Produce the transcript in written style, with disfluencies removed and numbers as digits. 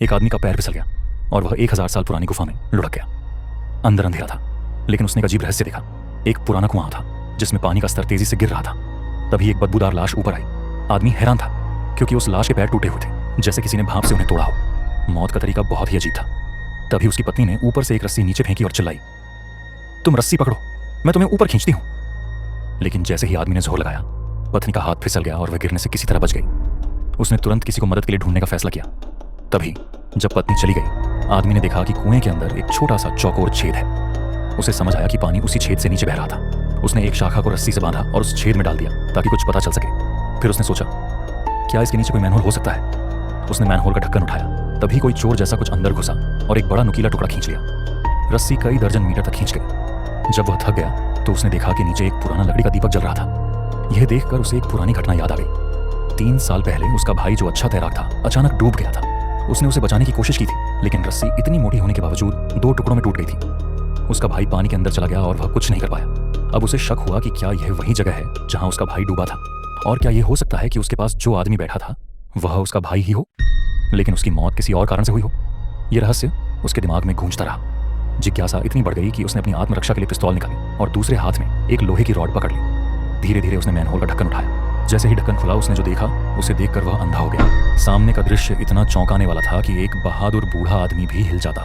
एक आदमी का पैर फिसल गया और वह 1000 साल पुरानी गुफा में लुढ़क गया। अंदर अंधेरा था, लेकिन उसने एक अजीब रहस्य देखा। एक पुराना कुआं था जिसमें पानी का स्तर तेजी से गिर रहा था। तभी एक बदबूदार लाश ऊपर आई। आदमी हैरान था क्योंकि उस लाश के पैर टूटे हुए थे, जैसे किसी ने भाप से उन्हें तोड़ा हो। मौत का तरीका बहुत ही अजीब था। तभी उसकी पत्नी ने ऊपर से एक रस्सी नीचे फेंकी और चिल्लाई, तुम रस्सी पकड़ो, मैं तुम्हें ऊपर खींचती हूं। लेकिन जैसे ही आदमी ने जोर लगाया, पत्नी का हाथ फिसल गया और वह गिरने से किसी तरह बच गई। उसने तुरंत किसी को मदद के लिए ढूंढने का फैसला किया। तभी जब पत्नी चली गई, आदमी ने देखा कि कुएं के अंदर एक छोटा सा चौकोर छेद है। उसे समझ आया कि पानी उसी छेद से नीचे बह रहा था। उसने एक शाखा को रस्सी से बांधा और उस छेद में डाल दिया ताकि कुछ पता चल सके। फिर उसने सोचा, क्या इसके नीचे कोई मैनहोल हो सकता है? उसने मैनहोल का ढक्कन उठाया। तभी कोई चोर जैसा कुछ अंदर घुसा और एक बड़ा नुकीला टुकड़ा खींच लिया। रस्सी कई दर्जन मीटर तक खींच गई। जब वह थक गया तो उसने देखा कि नीचे एक पुराना लकड़ी का दीपक जल रहा था। यह देखकर उसे एक पुरानी घटना याद आ गई। 3 साल पहले उसका भाई जो अच्छा तैराक था, अचानक डूब गया था। उसने उसे बचाने की कोशिश की थी, लेकिन रस्सी इतनी मोटी होने के बावजूद 2 टुकड़ों में टूट गई थी। उसका भाई पानी के अंदर चला गया और वह कुछ नहीं कर पाया। अब उसे शक हुआ कि क्या यह वही जगह है जहां उसका भाई डूबा था, और क्या यह हो सकता है कि उसके पास जो आदमी बैठा था वह उसका भाई ही हो, लेकिन उसकी मौत किसी और कारण से हुई हो। यह रहस्य उसके दिमाग में गूंजता रहा। जिज्ञासा इतनी बढ़ गई कि उसने अपनी आत्मरक्षा के लिए पिस्तौल निकाली और दूसरे हाथ में एक लोहे की रॉड पकड़ ली। धीरे धीरे उसने मैनहोल का ढक्कन उठाया। जैसे ही ढक्कन खुला, उसने जो देखा उसे देखकर वह अंधा हो गया। सामने का दृश्य इतना चौंकाने वाला था कि एक बहादुर बूढ़ा आदमी भी हिल जाता।